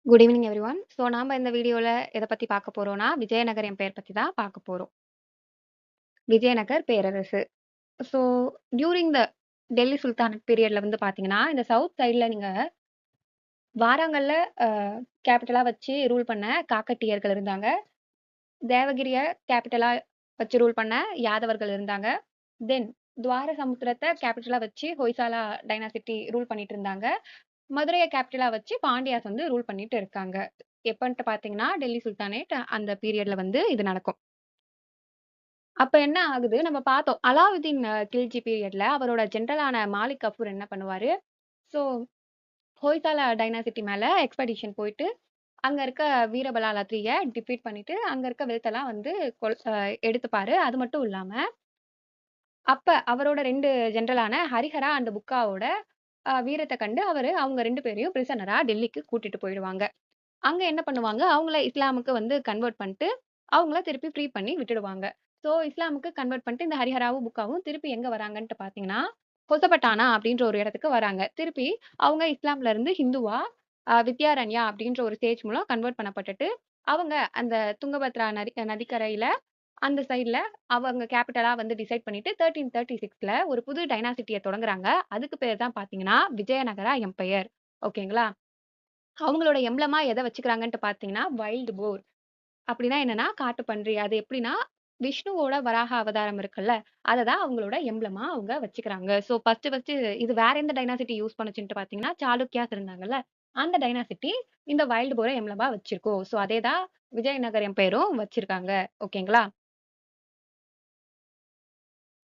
Good evening everyone. So நாம இந்த வீடியோல எத பத்தி பார்க்க போறோம்னா, விஜயநகர் எம்பயர் பத்தி தான் பார்க்க போறோம். விஜயநகர் பேரரசு. ஸோ டியூரிங் த டெல்லி சுல்தானட் பீரியட்ல வந்து பார்த்தீங்கன்னா, இந்த சவுத் சைட்ல நீங்க வாராங்கல்ல அ கேபிட்டலா வச்சு ரூல் பண்ண காக்கட்டியர்கள் இருந்தாங்க. தேவகிரிய கேபிட்டலா வச்சு ரூல் பண்ண யாதவர்கள் இருந்தாங்க. தென் துவார சமுத்திரத்த கேபிட்டலா வச்சு ஹொய்சாலா டைனாசிட்டி ரூல் பண்ணிட்டு இருந்தாங்க. மதுரைய கேபிட்டலா வச்சு பாண்டியாஸ் வந்து ரூல் பண்ணிட்டு இருக்காங்க. எப்பன்ட்டு பார்த்தீங்கன்னா, டெல்லி சுல்தானேட் அந்த பீரியட்ல வந்து இது நடக்கும். அப்ப என்ன ஆகுது, நம்ம பார்த்தோம். அலாவுதீன் கில்ஜி பீரியட்ல அவரோட ஜெனரலான மாலிக் கஃபூர் என்ன பண்ணுவாரு, ஸோ ஹொய்சாலா டைனாசிட்டி மேல எக்ஸ்பெடிஷன் போயிட்டு, அங்க இருக்க வீரபலால 3ய டிஃபீட் பண்ணிட்டு, அங்க இருக்க வெல்த் எல்லாம் வந்து கொல் அ எடுத்துப்பாரு. அது மட்டும் இல்லாம, அப்ப அவரோட 2 ஜெனரலான ஹரிஹரா அண்ட் புக்காவோட வீரத்த கண்டு அவங்க 2 பேரையும் பிரிசனரா டெல்லிக்கு கூட்டிட்டு போயிடுவாங்க. அங்க என்ன பண்ணுவாங்க, அவங்கள இஸ்லாமுக்கு வந்து கன்வெர்ட் பண்ணிட்டு, அவங்கள திருப்பி ஃப்ரீ பண்ணி விட்டுடுவாங்க. ஸோ இஸ்லாமுக்கு கன்வெர்ட் பண்ணிட்டு இந்த ஹரிஹராவும், புக்காவும் திருப்பி எங்க வராங்கன்ட்டு பார்த்தீங்கன்னா, கொசபட்டானா அப்படின்ற ஒரு இடத்துக்கு வராங்க. திருப்பி அவங்க இஸ்லாம்ல இருந்து ஹிந்துவா வித்யாரண்யா அப்படின்ற ஒரு ஸ்டேஜ் மூலம் கன்வெர்ட் பண்ணப்பட்டுட்டு, அவங்க அந்த துங்கபத்ரா நதிக்கரையில அந்த சைட்ல அவங்க கேபிட்டலா வந்து டிசைட் பண்ணிட்டு 1336ல ஒரு புது டைனாசிட்டிய தொடங்குறாங்க. அதுக்கு பேர் தான் பார்த்தீங்கன்னா, விஜயநகரா எம்பயர். ஓகேங்களா? அவங்களோட எம்ப்ளமா எத வச்சுக்கிறாங்கன்ட்டு பார்த்தீங்கன்னா, வைல்ட் போர். அப்படின்னா என்னன்னா, காட்டுப்பன்றி. அது எப்படின்னா, விஷ்ணுவோட வராக அவதாரம் இருக்குல்ல, அத தான் அவங்களோட எம்ப்ளமா அவங்க வச்சுக்கிறாங்க. ஸோ ஃபர்ஸ்ட்டு இது வேற எந்த டைனாசிட்டி யூஸ் பண்ணுச்சுன்ட்டு பார்த்தீங்கன்னா, சாளுக்கியாஸ் இருந்தாங்கல்ல, அந்த டைனாசிட்டி இந்த வைல்ட் போர எம்ப்ளமா வச்சிருக்கோம். ஸோ அதே தான் விஜயநகர் எம்பயரும் வச்சிருக்காங்க. ஓகேங்களா?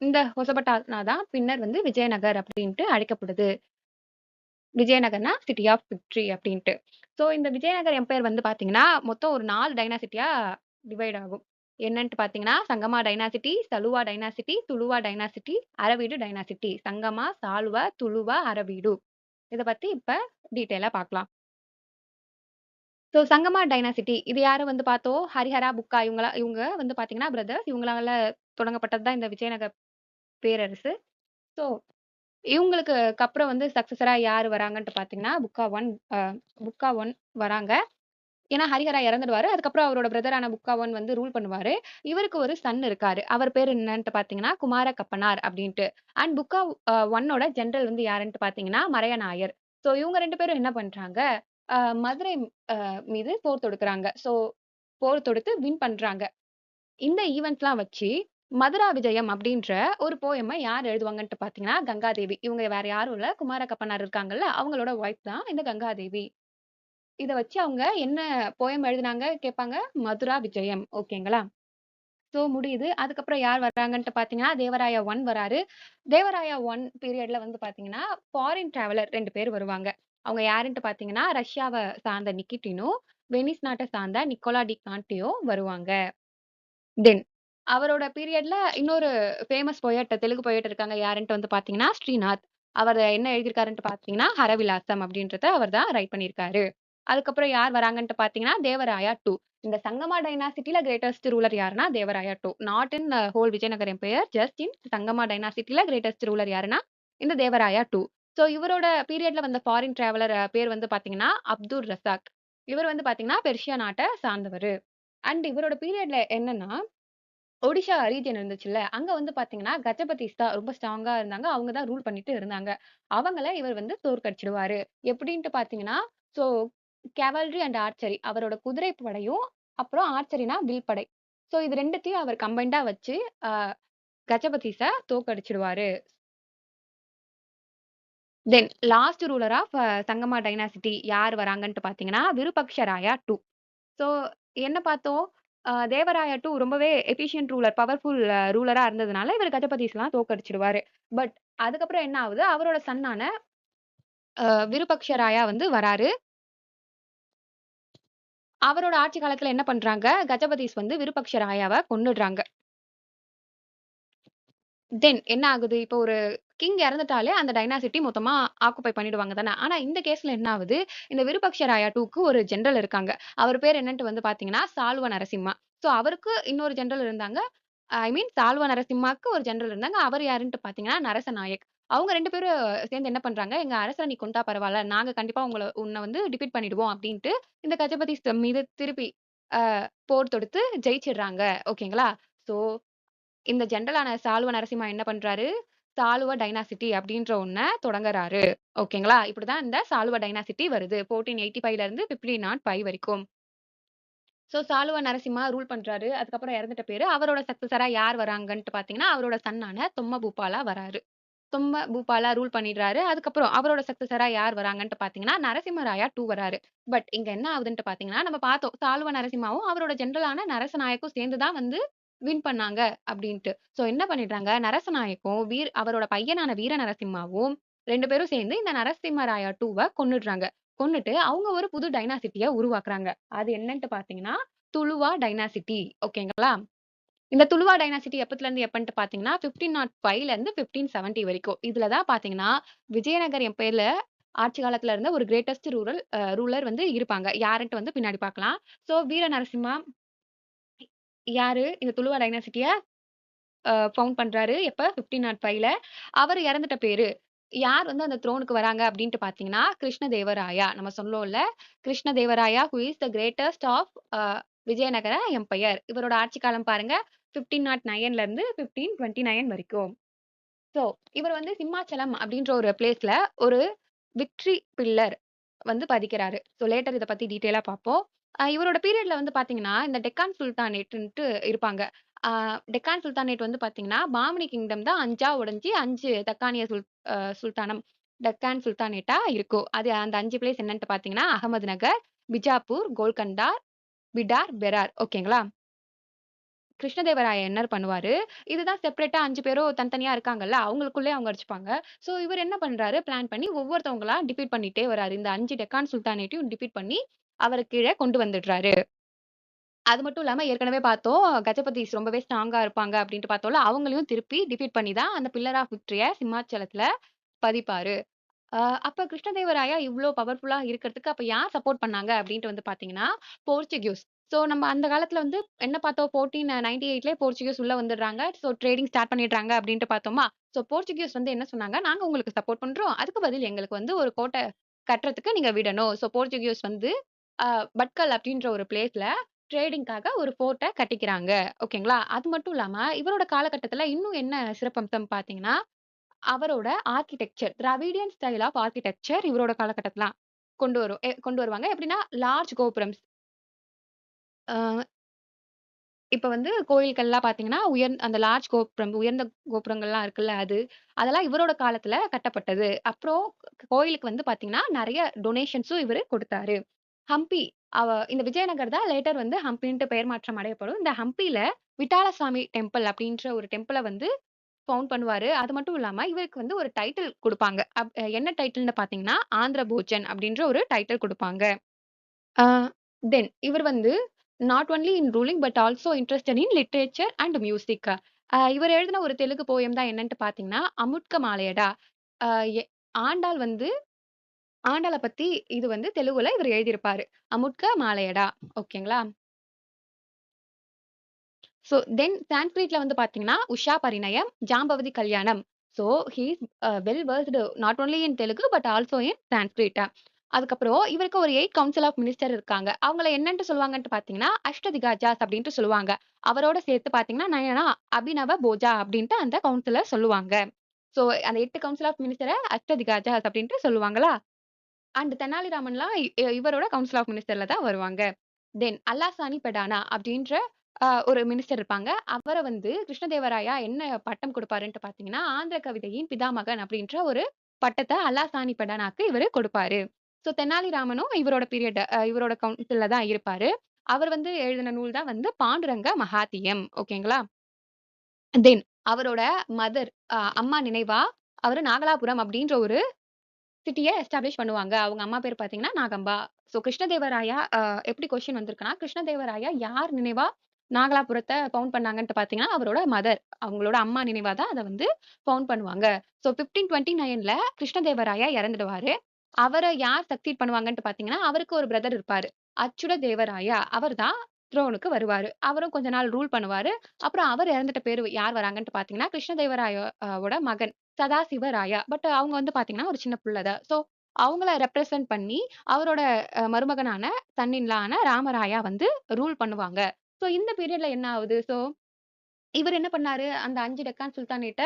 இந்த ஹொசபட்டானா தான் பின்னர் வந்து விஜயநகர் அப்படின்ட்டு அழைக்கப்படுது. விஜயநகர்னா சிட்டி ஆஃப் விக்டரி அப்படின்ட்டு. ஸோ இந்த விஜயநகர் எம்பயர் வந்து பார்த்தீங்கன்னா, மொத்தம் ஒரு 4 டைனாசிட்டியா டிவைட் ஆகும். என்னன்ட்டு பார்த்தீங்கன்னா, Sangma dynasty, சலுவா dynasty, Tuluva dynasty, அரவீடு dynasty. Sangma, சாலுவா, Tuluva, அரவீடு. இத பத்தி இப்ப டீட்டெயிலா பார்க்கலாம். ஸோ சங்கமா டைனாசிட்டி இது யாரு வந்து பார்த்தோம், ஹரிஹரா, புக்கா இவங்க வந்து பார்த்தீங்கன்னா பிரதர்ஸ். இவங்களால தொடங்கப்பட்டது தான் இந்த விஜயநகர் பேரரசு. ஸோ இவங்களுக்கு அப்புறம் வந்து சக்சஸரா யாரு வராங்கன்ட்டு பார்த்தீங்கன்னா, புக்கா 1 வராங்க. ஏன்னா ஹரிஹரா இறந்துடுவாரு. அதுக்கப்புறம் அவரோட பிரதரான புக்கா 1 வந்து ரூல் பண்ணுவாரு. இவருக்கு ஒரு சன் இருக்காரு. அவர் பேரு என்னன்ட்டு பார்த்தீங்கன்னா, குமார கப்பனார் அப்டின்ட்டு. அண்ட் புக்கா 1ஓட ஜெனரல் வந்து யாருன்ட்டு பார்த்தீங்கன்னா, மரைய நாயர். ஸோ இவங்க 2 பேரும் என்ன பண்றாங்க, அ மதுரை அ மீது போர் தொடுக்குறாங்க. ஸோ போர் தொடுத்து வின் பண்றாங்க. இந்த ஈவென்ட்ஸ்லாம் வச்சு, மதுரா விஜயம் அப்படின்ற ஒரு போயம யார் எழுதுவாங்கன்ட்டு பார்த்தீங்கன்னா, கங்காதேவி. இவங்க வேற யாரும் இல்ல. குமார கப்பனார் இருக்காங்கல்ல, அவங்களோட ஒய்ஃப் தான் இந்த கங்காதேவி. இத வச்சு அவங்க என்ன போயம் எழுதுனாங்க கேட்பாங்க. மதுரா விஜயம். ஓகேங்களா? ஸோ முடியுது. அதுக்கப்புறம் யார் வராங்கன்ட்டு பார்த்தீங்கன்னா, தேவராயா 1 வராரு. தேவராயா 1 பீரியட்ல வந்து பார்த்தீங்கன்னா, ஃபாரின் டிராவலர் 2 பேர் வருவாங்க. அவங்க யாருன்ட்டு பார்த்தீங்கன்னா, ரஷ்யாவ சார்ந்த நிக்கிட்டினும், வெனிஸ் நாட்ட சார்ந்த நிக்கோலா டி கான்டியோ வருவாங்க. தென் அவரோட பீரியட்ல இன்னொரு ஃபேமஸ் பொயட் தெலுங்கு பொயட் இருக்காங்க. யாருன்ட்டு வந்து பார்த்தீங்கன்னா, ஸ்ரீநாத். அவரு என்ன எழுதியிருக்காருன்ட்டு பார்த்தீங்கன்னா, ஹரவிலாசம் அப்படின்றத அவர் தான் ரைட் பண்ணியிருக்காரு. அதுக்கப்புறம் யார் வராங்கன்ட்டு பார்த்தீங்கன்னா, தேவராயா 2. இந்த சங்கமா டைனாசிட்டில கிரேட்டஸ்ட் ரூலர் யாருன்னா, Devaraya 2. Not in whole Vijayanagar empire. Just in Sangama டைனாசிட்டில கிரேட்டஸ்ட் ரூலர் யாருன்னா, இந்த தேவராயா 2. ஸோ இவரோட பீரியட்ல வந்த ஃபாரின் டிராவலர் பேர் வந்து பார்த்தீங்கன்னா, அப்துர் ரசாக். இவர் வந்து பார்த்தீங்கன்னா, பெர்ஷியா நாட்ட சார்ந்தவரு. அண்ட் இவரோட பீரியட்ல என்னன்னா ஒடிஷா ரீஜியன் இருந்துச்சுல்ல, அங்க வந்து பார்த்தீங்கன்னா, கஜபதிஸ் தான் ரொம்ப ஸ்ட்ராங்கா இருந்தாங்க. அவங்க தான் ரூல் பண்ணிட்டு இருந்தாங்க. அவங்கள இவர் வந்து தோற்கடிச்சுடுவாரு. எப்படின்ட்டு பார்த்தீங்கன்னா, ஸோ கேவல்ரி அண்ட் ஆர்ச்சரி அவரோட குதிரை படையும், அப்புறம் ஆர்ச்சரினா வில் படை. ஸோ இது 2த்தையும் அவர் கம்பைன்டா வச்சு, அ கஜபதிஸ தோற்கடிச்சுடுவாரு. Then last ruler of Sangama dynasty யார் வராங்கன்ட்டு பார்த்தீங்கன்னா, விருபக்ஷராயா 2. ஸோ என்ன பார்த்தோம்? தேவராயா 2 ரொம்பவே எஃபிஷியன்ட் ரூலர், பவர்ஃபுல் ரூலரா இருந்ததுனால, இவரு கஜபதிஸ்லாம் தோற்கடிச்சுடுவாரு. பட் அதுக்கப்புறம் என்ன ஆவுது, அவரோட சன்னான விருபக்ஷராயா வந்து வராரு. அவரோட ஆட்சி காலத்துல என்ன பண்றாங்க, கஜபதிஸ் வந்து விருபக்ஷராயாவ கொன்னுடுறாங்க. தென் என்ன ஆகுது, இப்போ ஒரு கிங் இறந்துட்டாலே அந்த டைனாசிட்டி மொத்தமா ஆக்குபை பண்ணிடுவாங்க தானே. ஆனா இந்த கேஸ்ல என்ன ஆவுது, இந்த விருபக்ஷராயா 2க்கு ஒரு ஜெனரல் இருக்காங்க. அவர் பேர் என்னன்ட்டு வந்து பார்த்தீங்கன்னா, சால்வ நரசிம்மா. ஸோ அவருக்கு இன்னொரு ஜெனரல் இருந்தாங்க. ஐ மீன் சால்வ நரசிம்மாக்கு ஒரு ஜெனரல் இருந்தாங்க. அவர் யாருன்ட்டு பார்த்தீங்கன்னா, நரசநாயக். அவங்க 2 பேரும் சேர்ந்து என்ன பண்றாங்க, "எங்க அரசர நீ கொன்ட்டா பரவால்ல. நாங்க கண்டிப்பா உன்ன வந்து டிஃபீட் பண்ணிடுவோம்." அப்படின்ட்டு இந்த கஜபதி மீது திருப்பி அ போர் தொடுத்து ஜெயிச்சிடுறாங்க. ஓகேங்களா? ஸோ இந்த ஜெனரலான சாளுவ நரசிம்மா என்ன பண்றாரு, சாளுவ டைனாசிட்டி அப்படின்ற ஒண்ண தொடங்குறாரு. ஓகேங்களா? இப்படிதான் இந்த சாளுவ டைனாசிட்டி வருது. 1485ல இருந்து 1505 வரைக்கும். சாளுவ நரசிம்மா ரூல் பண்றாரு. அதுக்கப்புறம் இறந்துட்ட பேரு. அவரோட சக்சஸரா யார் வராங்கன்ட்டு பார்த்தீங்கன்னா, அவரோட சன்னான தொம்ம பூபாலா வராரு. தொம்ம பூபாலா ரூல் பண்ணிடுறாரு. அதுக்கப்புறம் அவரோட சக்சஸரா யார் வராங்கன்ட்டு பார்த்தீங்கன்னா, நரசிம்மராயா 2 வராரு. பட் இங்க என்ன ஆகுதுன்ட்டு பார்த்தீங்கன்னா, நம்ம பார்த்தோம். சாளுவ நரசிம்மாவும், அவரோட ஜெனரலான நரசநாயக்கும் சேர்ந்து தான் வந்து வின் பண்ணாங்க அப்டின்ட்டு. என்ன பண்ணிடுறாங்க, நரசநாயக்கும், அவரோட பையனான வீர நரசிம்மாவும் 2 பேரும் சேர்ந்து இந்த நரசிம்மராயா 2வ கொன்னுடுறாங்க. கொன்னுட்டு அவங்க ஒரு புது டைனாசிட்டிய உருவாக்குறாங்க. அது என்னன்ட்டு பார்த்தீங்கன்னா, துளுவா டைனாசிட்டி. ஓகேங்களா? இந்த துளுவா டைனாசிட்டி எப்பத்துலருந்து எப்பன்ட்டு பார்த்தீங்கன்னா, 1505ல இருந்து 1570 வரைக்கும். இதுல தான் பார்த்தீங்கன்னா, விஜயநகர் எம்பயர்ல ஆட்சி காலத்துல இருந்த ஒரு கிரேட்டஸ்ட் ரூலர் வந்து இருப்பாங்க. யாருன்ட்டு வந்து பின்னாடி பார்க்கலாம். வீர நரசிம்மா யாரு? இந்த துளுவா டைனாசிட்டிய ஃபவுண்ட் பண்றாரு. எப்ப? 1505ல. அவரு இறந்துட்ட பேரு. யார் வந்து அந்த த்ரோனுக்கு வராங்க அப்டின்ட்டு பார்த்தீங்கன்னா, கிருஷ்ணதேவராயா. நம்ம சொன்னோம்ல. Krishnadevaraya who is the greatest of Vijayanagara empire. இவரோட ஆட்சி காலம் பாருங்க. 1509ல இருந்து 1529 வரைக்கும். சோ, இவர் வந்து சிம்மாச்சலம் அப்டின்ற ஒரு பிளேஸ்ல ஒரு விக்டரி பில்லர் வந்து பதிக்கிறாரு. லேட்டர் இத பத்தி டீட்டெயிலா பார்ப்போம். இவரோட பீரியட்ல வந்து பார்த்தீங்கன்னா, இந்த டெக்கான் சுல்தானேட்ன்ட்டு இருப்பாங்க. ஆ டெக்கான் சுல்தானேட் வந்து பார்த்தீங்கன்னா, பாமனி கிங்டம் தான் 5ஆ உடைஞ்சு 5 தக்கானிய சுல்தானம் டெக்கான் சுல்தானேட்டா இருக்கும். அது அந்த 5 பிளேஸ் என்னன்ட்டு பார்த்தீங்கன்னா, அகமது நகர், பிஜாப்பூர், கோல்கண்டா, பிடார், பெரார். ஓகேங்களா? கிருஷ்ணதேவராய என்ன பண்ணுவாரு, இதுதான் செப்பரேட்டா 5 பேரும் தனித்தனியா இருக்காங்கல்ல, அவங்களுக்குள்ளயே அவங்க அடிச்சுப்பாங்க. இவர் என்ன பண்றாரு, பிளான் பண்ணி ஒவ்வொருத்தவங்களா டிஃபீட் பண்ணிட்டே வராரு. இந்த 5 டெக்கான் சுல்தானேட்டையும் டிஃபீட் பண்ணி, அவரு கீழ கொண்டு வந்துடுறாரு. அது மட்டும் இல்லாம ஏற்கனவே பார்த்தோம், கஜபதிஸ் ரொம்பவே ஸ்ட்ராங்கா இருப்பாங்க அப்டின்ட்டு பார்த்தோம்ல, அவங்களையும் திருப்பி டிஃபீட் பண்ணி தான் அந்த பில்லர் ஆஃப் விக்டரிய சிம்மாச்சலத்துல பதிப்பாரு. அ அப்ப கிருஷ்ணதேவராயா இவ்ளோ பவர்ஃபுல்லா இருக்கிறதுக்கு அப்ப யார் சப்போர்ட் பண்ணாங்க அப்டின்ட்டு வந்து பார்த்தீங்கன்னா, போர்ச்சுகீஸ். நம்ம அந்த காலத்துல வந்து என்ன பார்த்தோம் 1498லயே போர்ச்சுகீஸ் உள்ள வந்துடுறாங்க. ட்ரேடிங் ஸ்டார்ட் பண்ணிடுறாங்க அப்டின்ட்டு பார்த்தோமா? போர்ச்சுகீஸ் வந்து என்ன சொன்னாங்க, "நாங்க உங்களுக்கு சப்போர்ட் பண்றோம். அதுக்கு பதில் எங்களுக்கு வந்து ஒரு கோட்ட கட்டுறதுக்கு நீங்க விடணும்." போர்ச்சுகீஸ் வந்து அ பட்கல் அப்டின்ற ஒரு பிளேஸ்ல ட்ரேடிங்காக ஒரு ஃபோர்ட்ட கட்டிக்கிறாங்க. ஓகேங்களா? அது மட்டும் இல்லாம இவரோட காலகட்டத்துல இன்னும் என்ன சிறப்பம்சம் பார்த்தீங்கன்னா, அவரோட architecture Dravidian style of architecture இவரோட காலகட்டத்தில கொண்டு வருவாங்க. எப்படின்னா, லார்ஜ் கோபுரம்ஸ். அ இப்ப வந்து கோயில்கள்லாம் பார்த்தீங்கன்னா, அந்த லார்ஜ் கோபுரம், உயர்ந்த கோபுரங்கள்லாம் இருக்குல்ல அது. அதெல்லாம் இவரோட காலத்தில கட்டப்பட்டது. அப்புறம் கோயிலுக்கு வந்து பார்த்தீங்கன்னா, நெறைய டொனேஷன்ஸும் இவரு குடுத்தாரு. ஹம்பி இந்த விஜயநகர் தான் லேட்டர் வந்து ஹம்பின்ட்டு பெயர் மாற்றம் அடையப்படும். இந்த ஹம்பில விட்டாலசாமி டெம்பிள் அப்படின்ற ஒரு டெம்பிள வந்து ஃபவுண்ட் பண்ணுவாரு. அது மட்டும் இல்லாம, இவருக்கு வந்து ஒரு டைட்டில் குடுப்பாங்க. என்ன டைட்டில்ன்னு பார்த்தீங்கன்னா, ஆந்திர போஜன் அப்டின்ற ஒரு டைட்டில் குடுப்பாங்க. ஆ தென் இவர் வந்து not only in ruling but also interested in literature and music. இவர் எழுதின ஒரு தெலுங்கு போயம் தான் என்னன்ட்டு பார்த்தீங்கன்னா, அமுட்க மாலையடா. அ எ ஆண்டாள் வந்து ஆண்டாள பத்தி இது வந்து தெலுகுல இவர் எழுதியிருப்பாரு. அமுட்க மாலையடா. ஓகேங்களா? தென் சான்ஸ்கிரிட்ல வந்து பார்த்தீங்கன்னா, Usha Parinayam, Jambavati Kalyanam. He is well versed not only in Telugu but also in Sanskrit. அதுக்கப்புறம் இவருக்கு ஒரு 8 கவுன்சில் ஆஃப் மினிஸ்டர் இருக்காங்க. அவங்கள என்னன்ட்டு சொல்லுவாங்கன்ட்டு பார்த்தீங்கன்னா, அஷ்டதிகாஜாஸ் அப்டின்ட்டு சொல்லுவாங்க. அவரோட சேர்த்து பார்த்தீங்கன்னா, நயனா அபினவ போஜா அப்டின்ட்டு அந்த கவுன்சில சொல்லுவாங்க. அந்த 8 கவுன்சில் ஆஃப் மினிஸ்டர அஷ்டதிகாஜாஸ் அப்டின்ட்டு சொல்லுவாங்களா? அண்ட் தெனாலிராமன்லாம் இவரோட கவுன்சில் ஆஃப் மினிஸ்டர்ல தான் வருவாங்க. தென் அல்லாசானி பெடானா அப்டின்ற ஒரு மினிஸ்டர் இருப்பாங்க. அவர வந்து கிருஷ்ணதேவராயா என்ன பட்டம் குடுப்பாருன்ட்டு பார்த்தீங்கன்னா, ஆந்திர கவிதையின் பிதாமகன் அப்டின்ற ஒரு பட்டத்த அல்லாசானி பெடானாக்கு இவரு கொடுப்பாரு. தெனாலிராமனும் இவரோட பீரியட் இவரோட கவுன்சில்ல தான் இருப்பாரு. அவர் வந்து எழுதின நூல் தான் வந்து பாண்டுரங்க மகாத்தியம். ஓகேங்களா? தென் அவரோட மதர் அம்மா நினைவா அவரு நாகலாபுரம் அப்டின்ற ஒரு சிட்டிய எஸ்டாப்ளிஷ் பண்ணுவாங்க. அவங்க அம்மா பேரு பார்த்தீங்கன்னா நாகம்பா. கிருஷ்ணதேவராயா எப்படி கொஸ்டின் வந்திருக்குன்னா, கிருஷ்ணதேவராயா யார் நினைவா நாகலாபுரத்த ஃபவுண்ட் பண்ணாங்கன்ட்டு பார்த்தீங்கன்னா, அவரோட மதர். அவங்களோட அம்மா நினைவா தான் அத வந்து ஃபவுண்ட் பண்ணுவாங்க. 1529ல கிருஷ்ணதேவராயா இறந்துடுவாரு. அவர யார் சக்சீட் பண்ணுவாங்கன்ட்டு பார்த்தீங்கன்னா, அவருக்கு ஒரு பிரதர் இருப்பாரு. அச்சுட தேவராயா. அவர் தான் த்ரோனுக்கு வருவாரு. அவரும் கொஞ்ச நாள் ரூல் பண்ணுவாரு. அப்புறம் அவர் இறந்துட்ட பேரு யார் வராங்கன்ட்டு பார்த்தீங்கன்னா, கிருஷ்ணதேவராய வோட மகன். சதாசிவராயா. பட் அவங்க வந்து பார்த்தீங்கன்னா, ஒரு சின்ன புள்ள தான். ஸோ அவங்கள ரெப்ரசன்ட் பண்ணி அவரோட மருமகனான சன் இன் லா ஆன ராமராயா வந்து ரூல் பண்ணுவாங்க. ஸோ இந்த பீரியட்ல என்ன ஆவுது? ஸோ இவரு என்ன பண்ணாரு, அந்த 5 டெக்கான் சுல்தானேட்ட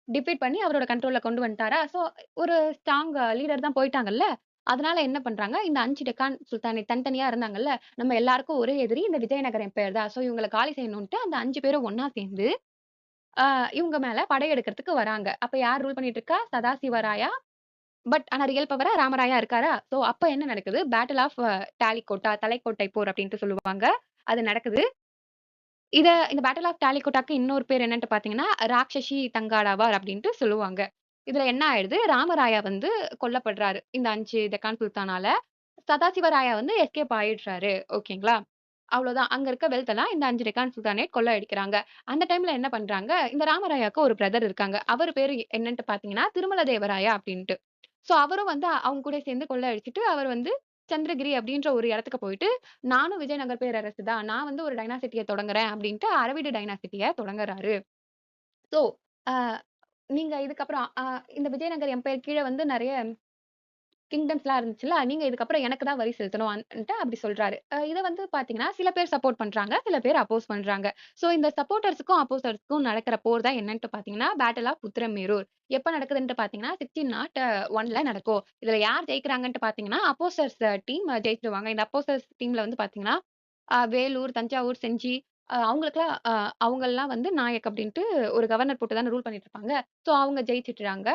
டிஃபீட் பண்ணி அவரோட கண்ட்ரோல்ல கொண்டு வந்துட்டாரா, ஸோ ஒரு ஸ்ட்ராங் லீடர் தான் போயிட்டாங்கல்ல. அதனால என்ன பண்றாங்க, இந்த 5 டெக்கான் சுல்தானேட் தனித்தனியா இருந்தாங்கல்ல, நம்ம எல்லாருக்கும் ஒரே எதிரி இந்த விஜயநகர எம்பையர் தான். ஸோ இவங்கள காலி செய்யணுன்ட்டு அந்த 5 பேரும் ஒண்ணா சேர்ந்து, அ இவங்க மேல படையெடுக்கிறதுக்கு வராங்க. அப்ப யார் ரூல் பண்ணிட்டு இருக்கா? சதாசிவராயா. பட் ஆனா ரியல் பவரா ராமராயா இருக்காரா? ஸோ அப்ப என்ன நடக்குது? பேட்டில் ஆஃப் டாலிகோட்டா, தலைக்கோட்டை போர் அப்டின்ட்டு சொல்லுவாங்க. அது நடக்குது. இந்த பேட்டில் ஆஃப் டாலிகோட்டாக்கு இன்னொரு பேர் என்னன்ட்டு பார்த்தீங்கன்னா, ராட்சசி தங்காடாவார் அப்டின்ட்டு சொல்லுவாங்க. இதுல என்ன ஆயிடுது, ராமராயா வந்து கொல்லப்படுறாரு. இந்த 5 டெக்கான் சுல்தானால. சதாசிவராயா வந்து எஸ்கேப் ஆயிடுறாரு. ஓகேங்களா? அவ்வளோதான். அங்க இருக்க வெல்த் எல்லாம் இந்த 5 டெக்கான் சுல்தானேட் கொள்ளையடிக்கிறாங்க. அந்த டைம்ல என்ன பண்றாங்க, இந்த ராமராயாக்கு ஒரு பிரதர் இருக்காங்க. அவரு பேரு என்னன்ட்டு பார்த்தீங்கன்னா, திருமல தேவராயா அப்டின்ட்டு. சோ அவரும் வந்து அவங்க கூட சேர்ந்து கொள்ளையடிச்சுட்டு, அவர் வந்து சந்திரகிரி அப்படின்ற ஒரு இடத்துக்கு போயிட்டு, நானும் விஜயநகர் பேரரசு தான். நான் வந்து ஒரு டைனாசிட்டிய தொடங்குறேன் அப்படின்ட்டு அரவிடு டைனாசிட்டிய தொடங்குறாரு. சோ, அ நீங்க இதுக்கப்புறம் இந்த விஜயநகர் எம்பையர் கீழ வந்து நெறைய கிங்டம்ஸ்லாம் இருந்துச்சுல்ல. நீங்க இதுக்கப்புறம் எனக்கு தான் வரி செலுத்தணும் அப்படி சொல்றாரு. இத வந்து பார்த்தீங்கன்னா, சில பேர் சப்போர்ட் பண்றாங்க. சில பேர் அப்போஸ் பண்றாங்க. சோ இந்த சப்போர்ட்டர்ஸ்க்கும், அப்போசர்ஸ்க்கும் நடக்கிற போர் தான் என்னன்ட்டு பார்த்தீங்கன்னா, பேட்டில் ஆஃப் உத்திரமேரூர். எப்ப நடக்குதுன்ட்டு பார்த்தீங்கன்னா, 1601ல நடக்கும். இதுல யார் ஜெயிக்கிறாங்கன்ட்டு பார்த்தீங்கன்னா, அப்போசர்ஸ் டீம் ஜெயிச்சுருவாங்க. இந்த அப்போசர்ஸ் டீம்ல வந்து பார்த்தீங்கன்னா, வேலூர், தஞ்சாவூர், செஞ்சி அவங்களுக்கெல்லாம் அவங்கலாம் வந்து நாயக் அப்படின்ட்டு ஒரு கவர்னர் போட்டு தானே ரூல் பண்ணிட்டு இருப்பாங்க. சோ அவங்க ஜெயிச்சுட்டுறாங்க.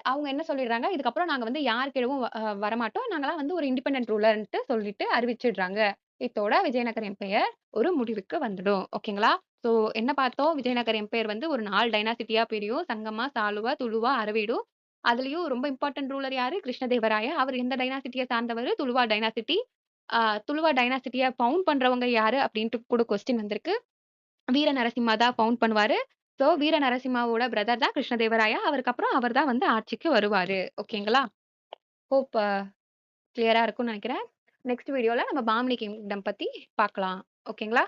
அவங்க என்ன சொல்லிடுறாங்க, இதுக்கப்புறம் நாங்க வந்து யார் கீழவும் வரமாட்டோம். நாங்கலாம் வந்து ஒரு இண்டிபெண்டன்ட் ரூலர்ன்ட்டு சொல்லிட்டு அறிவிச்சுடுறாங்க. இத்தோட விஜயநகர் எம்பையர் ஒரு முடிவுக்கு வந்துடும். ஓகேங்களா? ஸோ என்ன பார்த்தோம்? விஜயநகர் எம்பையர் வந்து ஒரு 4 டைனாசிட்டியா பிரியும். சங்கமா, சாளுவ, துளுவா, அரவிடு. அதுலயும் ரொம்ப இம்பார்ட்டன்ட் ரூலர் யாரு? கிருஷ்ணதேவராய. அவர் எந்த டைனாசிட்டிய சார்ந்தவரு? துளுவா டைனாசிட்டி. அ துளுவா டைனாசிட்டிய ஃபவுண்ட் பண்றவங்க யாரு? அப்டின்ட்டு கூட கொஸ்டின் வந்திருக்கு. வீர நரசிம்மா தான் ஃபவுண்ட் பண்ணுவாரு. சோ, வீர நரசிம்மாவோட பிரதர் தான் கிருஷ்ணதேவராயா. அவருக்கு அப்புறம் அவர் தான் வந்து ஆட்சிக்கு வருவாரு. ஓகேங்களா? ஹோப் கிளியரா இருக்கும்னு நெனைக்கிறேன். நெக்ஸ்ட் வீடியோல நம்ம பாம்னி கிங்டம் பத்தி பார்க்கலாம். ஓகேங்களா?